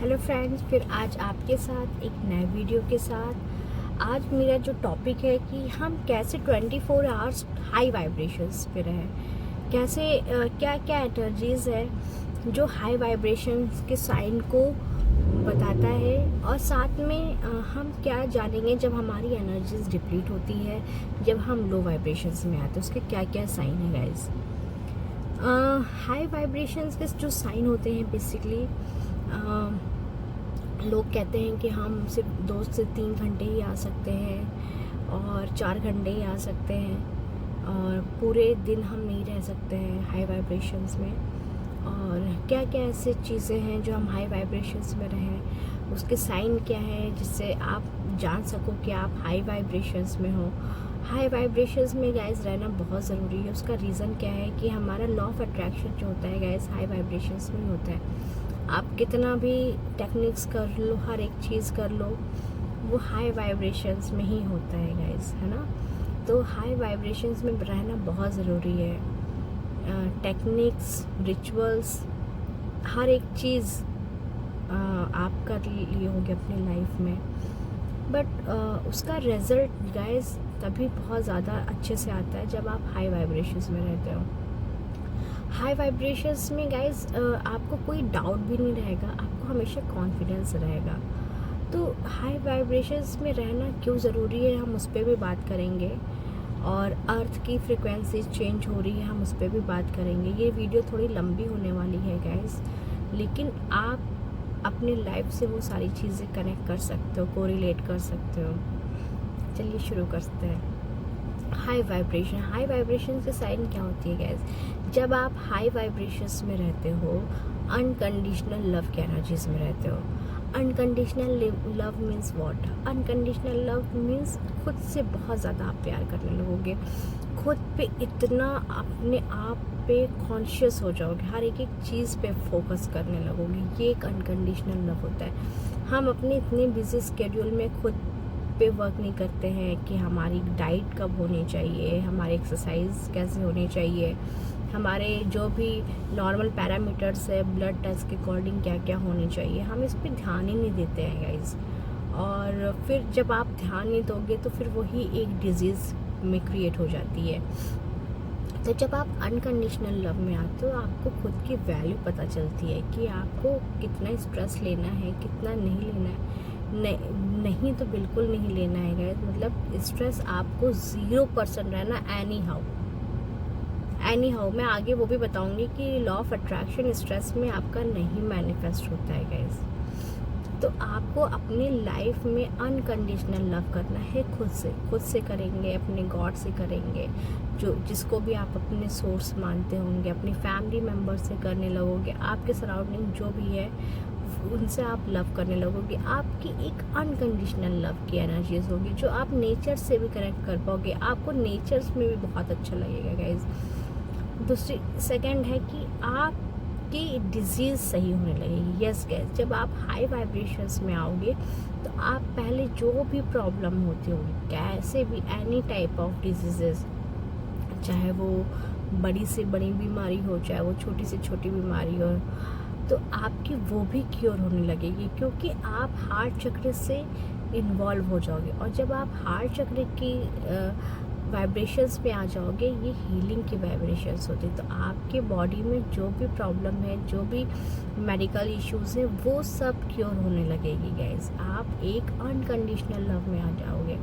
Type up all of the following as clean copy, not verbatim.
Hello friends, फिर आज आपके साथ एक नए वीडियो के साथ। आज मेरा जो टॉपिक है कि हम कैसे 24 आवर्स हाई वाइब्रेशंस पे रहें, कैसे क्या क्या एनर्जीज़ है जो हाई वाइब्रेशंस के साइन को बताता है, और साथ में हम क्या जानेंगे जब हमारी एनर्जीज डिप्लीट होती है, जब हम लो वाइब्रेशंस में आते हैं उसके क्या क्या साइन है गाइस। हाई वाइब्रेशंस के जो साइन होते हैं बेसिकली लोग कहते हैं कि हम सिर्फ 2 से 3 घंटे ही आ सकते हैं और 4 घंटे ही आ सकते हैं, और पूरे दिन हम नहीं रह सकते हैं हाई वाइब्रेशंस में। और क्या क्या ऐसी चीज़ें हैं जो हम हाई वाइब्रेशंस में रहें, उसके साइन क्या है जिससे आप जान सको कि आप हाई वाइब्रेशंस में हो। हाई वाइब्रेशंस में गाइस रहना बहुत ज़रूरी है। उसका रीज़न क्या है कि हमारा लॉ ऑफ अट्रैक्शन जो होता है गाइस हाई वाइब्रेशंस में होता है। आप कितना भी टेक्निक्स कर लो, हर एक चीज़ कर लो, वो हाई वाइब्रेशंस में ही होता है गाइस, है ना। तो हाई वाइब्रेशंस में रहना बहुत ज़रूरी है। टेक्निक्स, रिचुअल्स, हर एक चीज़ आप कर लिए होंगे अपनी लाइफ में, बट उसका रिज़ल्ट गाइस तभी बहुत ज़्यादा अच्छे से आता है जब आप हाई वाइब्रेशंस में रहते हो। हाई वाइब्रेशंस में गाइस आपको कोई डाउट भी नहीं रहेगा, आपको हमेशा कॉन्फिडेंस रहेगा। तो हाई वाइब्रेशंस में रहना क्यों ज़रूरी है, हम उस पर भी बात करेंगे। और अर्थ की फ्रिक्वेंसी चेंज हो रही है, हम उस पर भी बात करेंगे। ये वीडियो थोड़ी लंबी होने वाली है गाइस, लेकिन आप अपनी लाइफ से वो सारी चीज़ें कनेक्ट कर सकते हो, कोरिलेट कर सकते हो। चलिए शुरू करते हैं। हाई वाइब्रेशन से साइन क्या होती है गैस। जब आप हाई वाइब्रेशंस में रहते हो, अनकंडीशनल लव की एनर्जीज में रहते हो। Unconditional love means what? Unconditional love means खुद से बहुत ज़्यादा आप प्यार करने लगोगे, खुद पे इतना अपने आप पे कॉन्शियस हो जाओगे, हर एक चीज़ पे फोकस करने लगोगे। ये एक अनकंडीशनल लव होता है। हम अपने इतने बिजी स्केड्यूल में खुद पे वर्क नहीं करते हैं कि हमारी डाइट कब होनी चाहिए, हमारी एक्सरसाइज कैसे होनी चाहिए, हमारे जो भी नॉर्मल पैरामीटर्स है ब्लड टेस्ट के अकॉर्डिंग क्या क्या होनी चाहिए, हम इस पे ध्यान ही नहीं देते हैं गाइज। और फिर जब आप ध्यान नहीं दोगे तो फिर वही एक डिजीज़ में क्रिएट हो जाती है। तो जब आप अनकंडीशनल लव में आते हो, आपको खुद की वैल्यू पता चलती है कि आपको कितना स्ट्रेस लेना है, कितना नहीं लेना है। नहीं तो बिल्कुल नहीं लेना है गाइस। मतलब स्ट्रेस आपको 0% रहना एनी हाउ। मैं आगे वो भी बताऊंगी कि लॉ ऑफ अट्रैक्शन स्ट्रेस में आपका नहीं मैनिफेस्ट होता है गाइस। तो आपको अपनी लाइफ में अनकंडीशनल लव करना है, खुद से करेंगे, अपने गॉड से करेंगे, जो जिसको भी आप अपने सोर्स मानते होंगे, अपनी फैमिली मेम्बर से करने लगोगे, आपके सराउंडिंग जो भी है उनसे आप लव करने लगोगे। आपकी एक अनकंडीशनल लव की एनर्जीज होगी जो आप नेचर से भी कनेक्ट कर पाओगे। आपको नेचर में भी बहुत अच्छा लगेगा गाइज। दूसरी सेकंड है कि आपकी डिजीज़ सही होने लगेगी। यस गाइज, जब आप हाई वाइब्रेशंस में आओगे तो आप पहले जो भी प्रॉब्लम होती होगी, कैसे भी एनी टाइप ऑफ डिजीजेस, चाहे वो बड़ी से बड़ी बीमारी हो, चाहे वो छोटी से छोटी बीमारी हो, तो आपकी वो भी क्योर होने लगेगी, क्योंकि आप हार्ट चक्र से इन्वॉल्व हो जाओगे। और जब आप हार्ट चक्र की वाइब्रेशंस पे आ जाओगे, ये हीलिंग की वाइब्रेशंस होती है। तो आपके बॉडी में जो भी प्रॉब्लम है, जो भी मेडिकल इश्यूज हैं, वो सब क्योर होने लगेगी गाइस। आप एक अनकंडीशनल लव में आ जाओगे।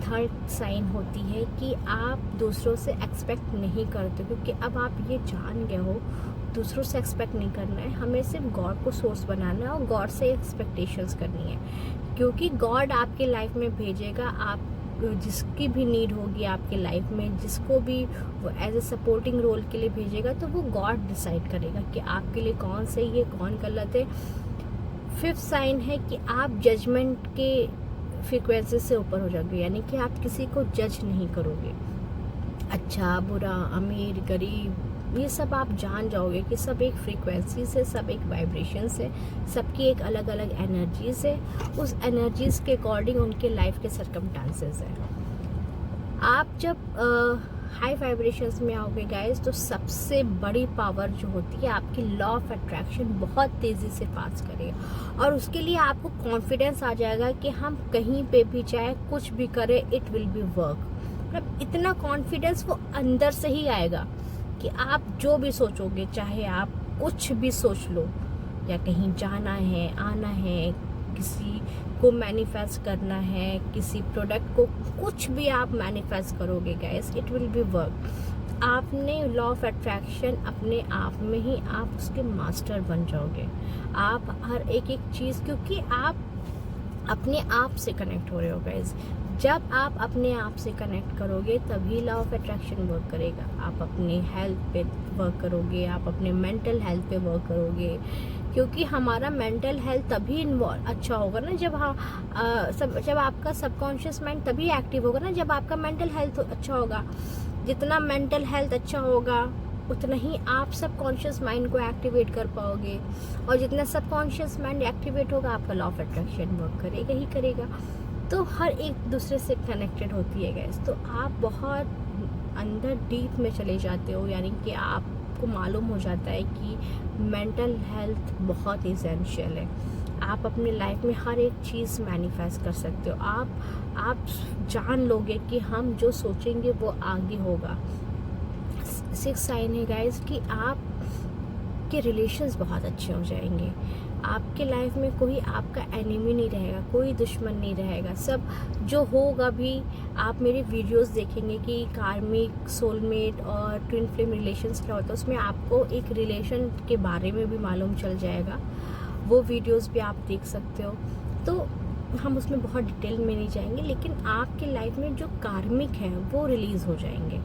थर्ड साइन होती है कि आप दूसरों से एक्सपेक्ट नहीं करते, क्योंकि अब आप ये जान गए हो दूसरों से एक्सपेक्ट नहीं करना है, हमें सिर्फ गॉड को सोर्स बनाना है और गॉड से एक्सपेक्टेशंस करनी है। क्योंकि गॉड आपके लाइफ में भेजेगा, आप जिसकी भी नीड होगी आपके लाइफ में, जिसको भी वो एज ए सपोर्टिंग रोल के लिए भेजेगा, तो वो गॉड डिसाइड करेगा कि आपके लिए कौन सही है, कौन गलत है। फिफ्थ साइन है कि आप जजमेंट के फ्रीक्वेंसी से ऊपर हो जाओगे, यानी कि आप किसी को जज नहीं करोगे, अच्छा बुरा, अमीर गरीब, ये सब आप जान जाओगे कि सब एक फ्रीक्वेंसी से, सब एक वाइब्रेशन से, सबकी एक अलग अलग एनर्जीज है। उस एनर्जीज के अकॉर्डिंग उनके लाइफ के सरकमस्टांसेस है। आप जब हाई वाइब्रेशंस में आओगे गाइस, तो सबसे बड़ी पावर जो होती है आपकी लॉ ऑफ अट्रैक्शन बहुत तेज़ी से पास करेगा, और उसके लिए आपको कॉन्फिडेंस आ जाएगा कि हम कहीं पे भी जाए, कुछ भी करें, इट विल बी वर्क। मतलब इतना कॉन्फिडेंस वो अंदर से ही आएगा कि आप जो भी सोचोगे, चाहे आप कुछ भी सोच लो, या कहीं जाना है, आना है, किसी को मैनिफेस्ट करना है, किसी प्रोडक्ट को, कुछ भी आप मैनिफेस्ट करोगे guys, it will be work. आपने लॉ ऑफ अट्रैक्शन अपने आप में ही आप उसके मास्टर बन जाओगे। आप हर एक चीज़, क्योंकि आप अपने आप से कनेक्ट हो रहे हो गाइस। जब आप अपने आप से कनेक्ट करोगे तभी लॉ ऑफ अट्रैक्शन वर्क करेगा। आप अपने हेल्थ पे वर्क करोगे, आप अपने मेंटल हेल्थ पे वर्क करोगे, क्योंकि हमारा मेंटल हेल्थ तभी अच्छा होगा ना जब जब आपका सबकॉन्शियस माइंड तभी एक्टिव होगा ना जब आपका मेंटल हेल्थ अच्छा होगा। जितना मेंटल हेल्थ अच्छा होगा उतना ही आप सबकॉन्शियस माइंड को एक्टिवेट कर पाओगे, और जितना सबकॉन्शियस माइंड एक्टिवेट होगा आपका लॉ ऑफ अट्रैक्शन वर्क करेगा ही करेगा। तो हर एक दूसरे से कनेक्टेड होती है गैस। तो आप बहुत अंदर डीप में चले जाते हो, यानी कि आपको मालूम हो जाता है कि मेंटल हेल्थ बहुत इसेंशियल है। आप अपनी लाइफ में हर एक चीज़ मैनिफेस्ट कर सकते हो। आप जान लोगे कि हम जो सोचेंगे वो आगे होगा। 6 साइन है गाइस कि आप के रिलेशंस बहुत अच्छे हो जाएंगे। आपके लाइफ में कोई आपका एनिमी नहीं रहेगा, कोई दुश्मन नहीं रहेगा। सब जो होगा भी, आप मेरे वीडियोस देखेंगे कि कार्मिक, सोलमेट और ट्विन फ्लेम रिलेशंस क्या होता है, उसमें आपको एक रिलेशन के बारे में भी मालूम चल जाएगा। वो वीडियोस भी आप देख सकते हो। तो हम उसमें बहुत डिटेल में नहीं जाएंगे, लेकिन आपके लाइफ में जो कार्मिक हैं वो रिलीज़ हो जाएंगे,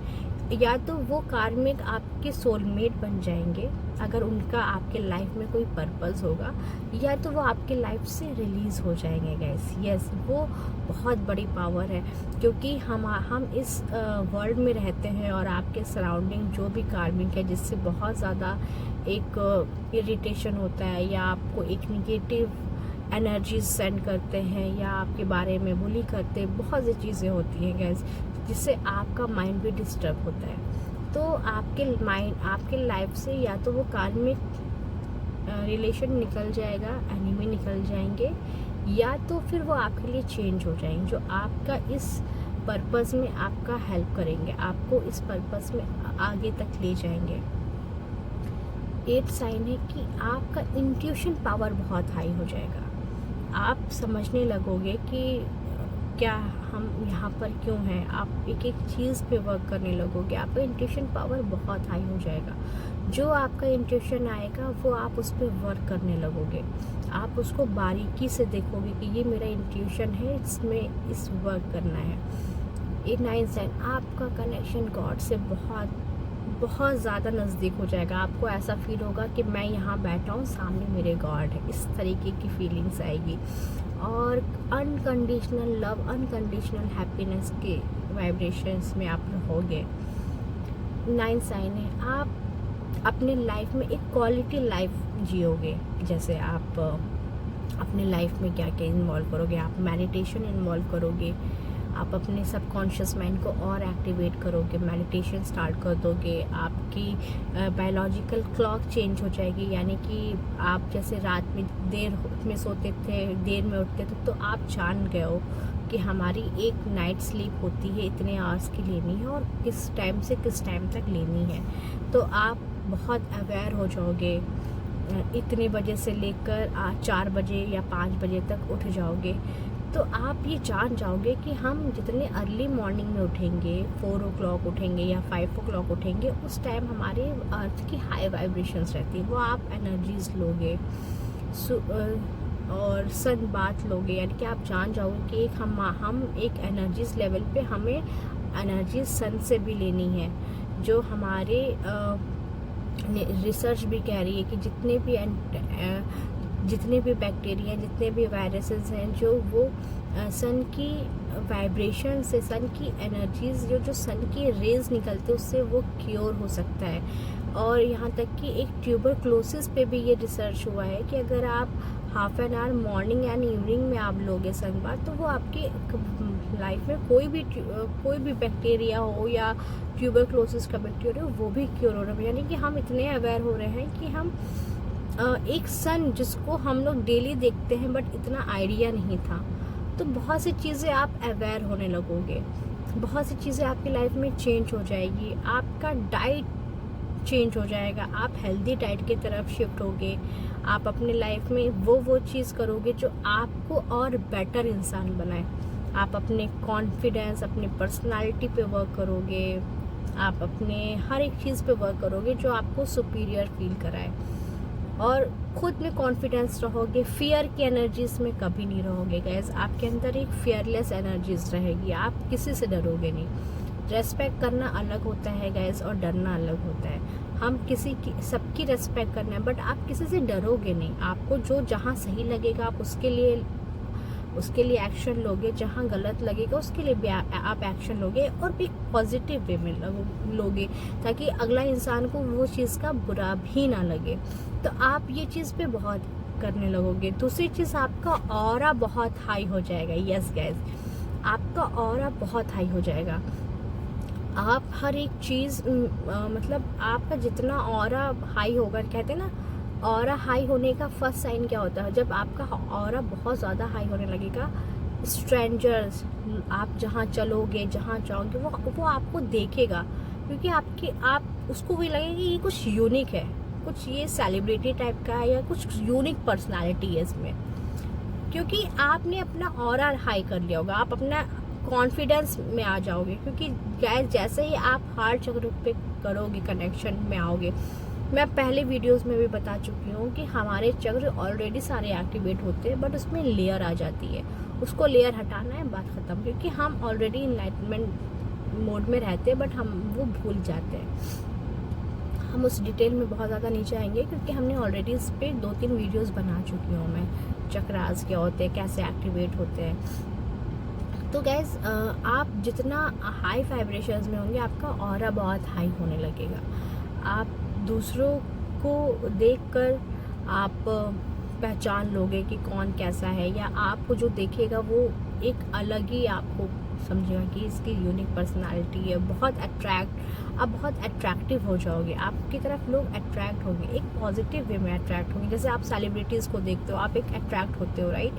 या तो वो कार्मिक आपके सोलमेट बन जाएंगे अगर उनका आपके लाइफ में कोई पर्पस होगा, या तो वो आपके लाइफ से रिलीज़ हो जाएंगे गाइस। यस, वो बहुत बड़ी पावर है, क्योंकि हम इस वर्ल्ड में रहते हैं, और आपके सराउंडिंग जो भी कार्मिक है जिससे बहुत ज़्यादा एक इरिटेशन होता है, या आपको एक निगेटिव एनर्जीज सेंड करते हैं, या आपके बारे में बुली करते हैं, बहुत सी चीज़ें होती हैं गैस, जिससे आपका माइंड भी डिस्टर्ब होता है। तो आपके लाइफ से या तो वो कार्मिक रिलेशन निकल जाएगा, एनिमी निकल जाएंगे, या तो फिर वो आपके लिए चेंज हो जाएंगे, जो आपका इस पर्पस में आपका हेल्प करेंगे, आपको इस पर्पस में आगे तक ले जाएंगे। 8 साइन है कि आपका इंट्यूशन पावर बहुत हाई हो जाएगा। आप समझने लगोगे कि क्या हम यहाँ पर क्यों हैं। आप एक एक चीज़ पे वर्क करने लगोगे, आपका इंट्यूशन पावर बहुत हाई हो जाएगा। जो आपका इंट्यूशन आएगा वो आप उस पर वर्क करने लगोगे। आप उसको बारीकी से देखोगे कि ये मेरा इंट्यूशन है, इसमें इस वर्क करना है। 9 साइन, आपका कनेक्शन गॉड से बहुत बहुत ज़्यादा नज़दीक हो जाएगा। आपको ऐसा फील होगा कि मैं यहाँ बैठा हूँ, सामने मेरे गॉड है, इस तरीके की फीलिंग्स आएगी। और अनकंडीशनल लव, अनकंडीशनल हैप्पीनेस के वाइब्रेशंस में आप रहोगे। 9 साइन है, आप अपने लाइफ में एक क्वालिटी लाइफ जियोगे। जैसे आप अपने लाइफ में क्या क्या इन्वॉल्व करोगे, आप मेडिटेशन इन्वॉल्व करोगे, आप अपने सबकॉन्शियस माइंड को और एक्टिवेट करोगे, मेडिटेशन स्टार्ट कर दोगे, आपकी बायोलॉजिकल क्लॉक चेंज हो जाएगी। यानी कि आप जैसे रात में देर में सोते थे, देर में उठते थे, तो आप जान गए हो कि हमारी एक नाइट स्लीप होती है, इतने आवर्स की लेनी है, और किस टाइम से किस टाइम तक लेनी है। तो आप बहुत अवेयर हो जाओगे, इतने बजे से लेकर 4 बजे या 5 बजे तक उठ जाओगे। तो आप ये जान जाओगे कि हम जितने अर्ली मॉर्निंग में उठेंगे, 4 o'clock उठेंगे या 5 o'clock उठेंगे, उस टाइम हमारे अर्थ की हाई वाइब्रेशंस रहती है, वो आप एनर्जीज लोगे और सन बात लोगे। यानी कि आप जान जाओगे कि हम एक एनर्जीज लेवल पे हमें एनर्जी सन से भी लेनी है। जो हमारे रिसर्च भी कह रही है कि जितने भी बैक्टीरिया, जितने भी वायरसेस हैं, जो वो सन की वाइब्रेशन से, सन की एनर्जीज, जो सन की रेज निकलते उससे वो क्योर हो सकता है। और यहाँ तक कि एक ट्यूबरक्लोसिस पे भी ये रिसर्च हुआ है कि अगर आप half an hour morning and evening में आप लोगे सन बाथ, तो वो आपके लाइफ में कोई भी बैक्टीरिया हो या ट्यूबरक्लोसिस का बैक्टीरिया हो, वो भी क्योर हो रहा है। यानी कि हम इतने अवेयर हो रहे हैं कि हम एक सन जिसको हम लोग डेली देखते हैं बट इतना आइडिया नहीं था। तो बहुत सी चीज़ें आप अवेयर होने लगोगे, बहुत सी चीज़ें आपकी लाइफ में चेंज हो जाएगी। आपका डाइट चेंज हो जाएगा, आप हेल्दी डाइट की तरफ शिफ्ट होगे। आप अपने लाइफ में वो चीज़ करोगे जो आपको और बेटर इंसान बनाए। आप अपने कॉन्फिडेंस, अपने पर्सनालिटी पे वर्क करोगे, आप अपने हर एक चीज़ पे वर्क करोगे जो आपको सुपीरियर फील कराए, और खुद में कॉन्फिडेंस रहोगे। फियर की एनर्जीज में कभी नहीं रहोगे गाइस। आपके अंदर एक फियरलेस एनर्जीज रहेगी, आप किसी से डरोगे नहीं। रेस्पेक्ट करना अलग होता है गाइस और डरना अलग होता है। हम सबकी रेस्पेक्ट करना है बट आप किसी से डरोगे नहीं। आपको जो जहाँ सही लगेगा आप उसके लिए एक्शन लोगे, जहाँ गलत लगेगा उसके लिए भी आप एक्शन लोगे, और भी पॉजिटिव वे में लोगे, ताकि अगला इंसान को वो चीज़ का बुरा भी ना लगे। तो आप ये चीज़ पे बहुत करने लगोगे। दूसरी चीज़, आपका ऑरा बहुत हाई हो जाएगा। यस गाइस, आपका ऑरा बहुत हाई हो जाएगा। आप हर एक चीज़ मतलब आपका जितना ऑरा हाई होगा, कहते हैं ना ऑरा हाई होने का फर्स्ट साइन क्या होता है, जब आपका ऑरा बहुत ज़्यादा हाई होने लगेगा, स्ट्रेंजर्स, आप जहाँ चलोगे, जहाँ जाओगे, वो आपको देखेगा, क्योंकि आप उसको भी लगेगा कि ये कुछ यूनिक है, कुछ ये सेलिब्रिटी टाइप का है या कुछ यूनिक पर्सनालिटी है इसमें, क्योंकि आपने अपना ऑरा हाई कर लिया होगा। आप अपना कॉन्फिडेंस में आ जाओगे, क्योंकि गाइस जैसे ही आप हार्ट चक्र पे करोगे, कनेक्शन में आओगे। मैं पहले वीडियोस में भी बता चुकी हूँ कि हमारे चक्र ऑलरेडी सारे एक्टिवेट होते हैं, बट उसमें लेयर आ जाती है, उसको लेयर हटाना है, बात ख़त्म। क्योंकि हम ऑलरेडी इनलाइटमेंट मोड में रहते हैं बट हम वो भूल जाते हैं। हम उस डिटेल में बहुत ज़्यादा नहीं जाएंगे, क्योंकि हमने ऑलरेडी इस पर 2-3 वीडियोज़ बना चुकी हूँ मैं। चक्रास क्या होते हैं, कैसे एक्टिवेट होते हैं। तो गैस आप जितना हाई वाइब्रेशंस में होंगे, आपका ऑरा बहुत हाई होने लगेगा। आप दूसरों को देखकर आप पहचान लोगे कि कौन कैसा है, या आपको जो देखेगा वो एक अलग ही आपको समझेगा कि इसकी यूनिक पर्सनालिटी है। आप बहुत अट्रैक्टिव हो जाओगे, आपकी तरफ लोग अट्रैक्ट होंगे, एक पॉजिटिव वे में अट्रैक्ट होंगे। जैसे आप सेलिब्रिटीज़ को देखते हो, आप एक अट्रैक्ट होते हो, राइट,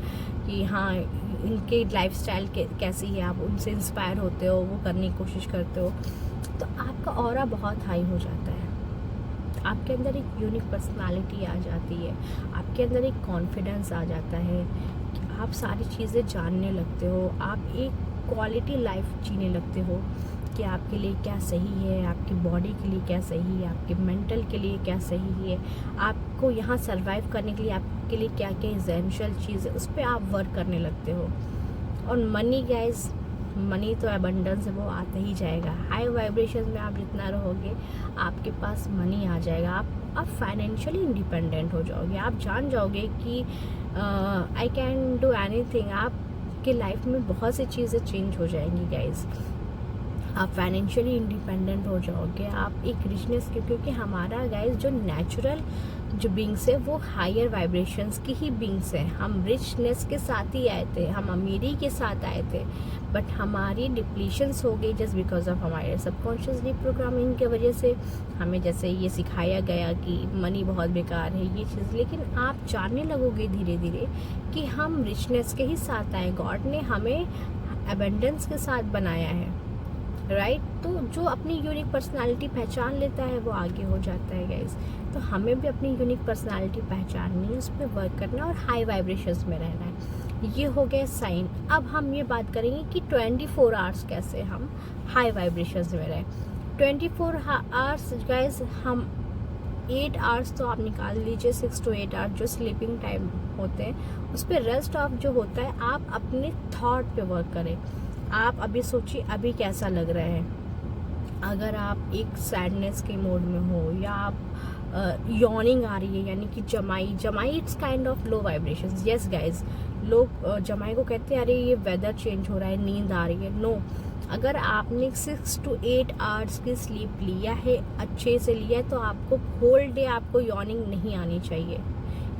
कि हाँ इनके लाइफस्टाइल कैसी है, आप उनसे इंस्पायर होते हो, वो करने की कोशिश करते हो, तो आपका ऑरा बहुत हाई हो जाता है। आपके अंदर एक यूनिक पर्सनालिटी आ जाती है, आपके अंदर एक कॉन्फिडेंस आ जाता है कि आप सारी चीज़ें जानने लगते हो, आप एक क्वालिटी लाइफ जीने लगते हो कि आपके लिए क्या सही है, आपकी बॉडी के लिए क्या सही है, आपके मेंटल के लिए क्या सही है, आपको यहाँ सरवाइव करने के लिए आपके लिए क्या क्या एसेंशियल चीज़ है, उस पर आप वर्क करने लगते हो। और मनी गाइस, मनी तो अबंडेंस है, वो आता ही जाएगा। हाई वाइब्रेशन में आप जितना रहोगे आपके पास मनी आ जाएगा। आप फाइनेंशियली इंडिपेंडेंट हो जाओगे। आप जान जाओगे कि आई कैन डू एनीथिंग। आपके लाइफ में बहुत सी चीज़ें चेंज हो जाएंगी गाइस। आप फाइनेंशियली इंडिपेंडेंट हो जाओगे। आप एक रिचनेस के, क्योंकि हमारा गाइस जो नेचुरल जो बींग्स है वो हायर वाइब्रेशंस की ही बींग्स है। हम रिचनेस के साथ ही आए थे, हम अमीरी के साथ आए थे, बट हमारी डिप्लीशंस हो गई जस्ट बिकॉज ऑफ हमारे सबकॉन्शियस प्रोग्रामिंग की वजह से। हमें जैसे ये सिखाया गया कि मनी बहुत बेकार है, ये चीज़, लेकिन आप जानने लगोगे धीरे धीरे कि हम रिचनेस के ही साथ आए। गॉड ने हमें एबंडेंस के साथ बनाया है, राइट। तो जो अपनी यूनिक पर्सनालिटी पहचान लेता है वो आगे हो जाता है गाइस। तो हमें भी अपनी यूनिक पर्सनालिटी पहचाननी है, उस पर वर्क करना और हाई वाइब्रेशंस में रहना है। ये हो गया साइन। अब हम ये बात करेंगे कि 24 आवर्स कैसे हम हाई वाइब्रेशंस में रहें। 24 आवर्स गाइस, हम 8 आवर्स तो आप निकाल लीजिए, 6 to 8 आवर्स जो स्लीपिंग टाइम होते हैं, उस पर रेस्ट ऑफ जो होता है आप अपने थॉट पे वर्क करें। आप अभी सोचिए अभी कैसा लग रहा है। अगर आप एक सैडनेस के मोड में हो, या आप यॉर्निंग आ रही है, यानी कि जमाई it's kind of low vibrations. Yes guys, लोग जमाई को कहते हैं अरे ये वेदर चेंज हो रहा है, नींद आ रही है। नो, अगर आपने 6 to 8 आवर्स की स्लीप लिया है, अच्छे से लिया है, तो आपको होल डे आपको यॉर्निंग नहीं आनी चाहिए।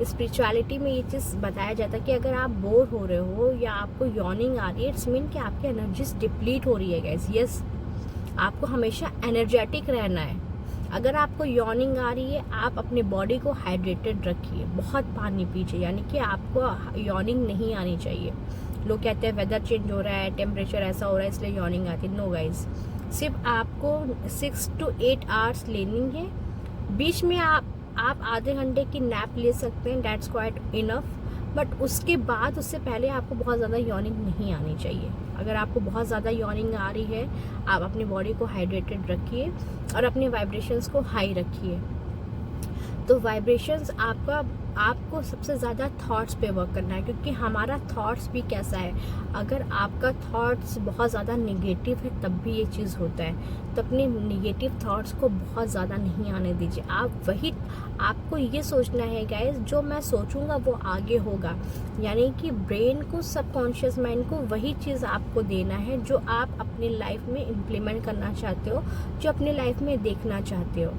स्पिरिचुअलिटी में ये चीज़ बताया जाता है कि अगर आप बोर हो रहे हो या आपको यॉर्निंग आ रही है, इट्स मीन कि आपकी एनर्जीज डिप्लीट हो रही है गाइस। यस, आपको हमेशा एनर्जेटिक रहना है। अगर आपको यॉर्निंग आ रही है, आप अपने बॉडी को हाइड्रेटेड रखिए, बहुत पानी पीजिए, यानी कि आपको यॉर्निंग नहीं आनी चाहिए। लोग कहते हैं वेदर चेंज हो रहा है, टेम्परेचर ऐसा हो रहा है इसलिए यॉर्निंग आती है। नो गाइस, सिर्फ आपको 6 to 8 आवर्स लेनी है। बीच में आप आधे घंटे की नैप ले सकते हैं, दैट्स क्वाइट इनफ। बट उसके बाद, उससे पहले आपको बहुत ज़्यादा यॉर्निंग नहीं आनी चाहिए। अगर आपको बहुत ज़्यादा यॉर्निंग आ रही है, आप अपनी बॉडी को हाइड्रेटेड रखिए और अपने वाइब्रेशंस को हाई रखिए। तो वाइब्रेशंस आपको सबसे ज़्यादा थॉट्स पे वर्क करना है, क्योंकि हमारा थॉट्स भी कैसा है, अगर आपका थॉट्स बहुत ज़्यादा नेगेटिव है तब भी ये चीज़ होता है। तो अपने नेगेटिव थॉट्स को बहुत ज़्यादा नहीं आने दीजिए। आपको ये सोचना है गाइस, जो मैं सोचूंगा वो आगे होगा, यानी कि ब्रेन को, सबकॉन्शियस माइंड को वही चीज़ आपको देना है जो आप अपनी लाइफ में इम्प्लीमेंट करना चाहते हो, जो अपनी लाइफ में देखना चाहते हो।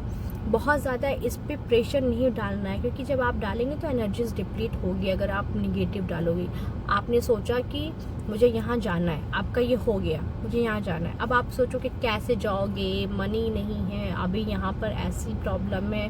बहुत ज़्यादा इस पे प्रेशर नहीं डालना है, क्योंकि जब आप डालेंगे तो एनर्जीज डिप्लीट होगी। अगर आप निगेटिव डालोगे, आपने सोचा कि मुझे यहाँ जाना है, आपका ये हो गया, मुझे यहाँ जाना है, अब आप सोचो कि कैसे जाओगे, मनी नहीं है, अभी यहाँ पर ऐसी प्रॉब्लम है,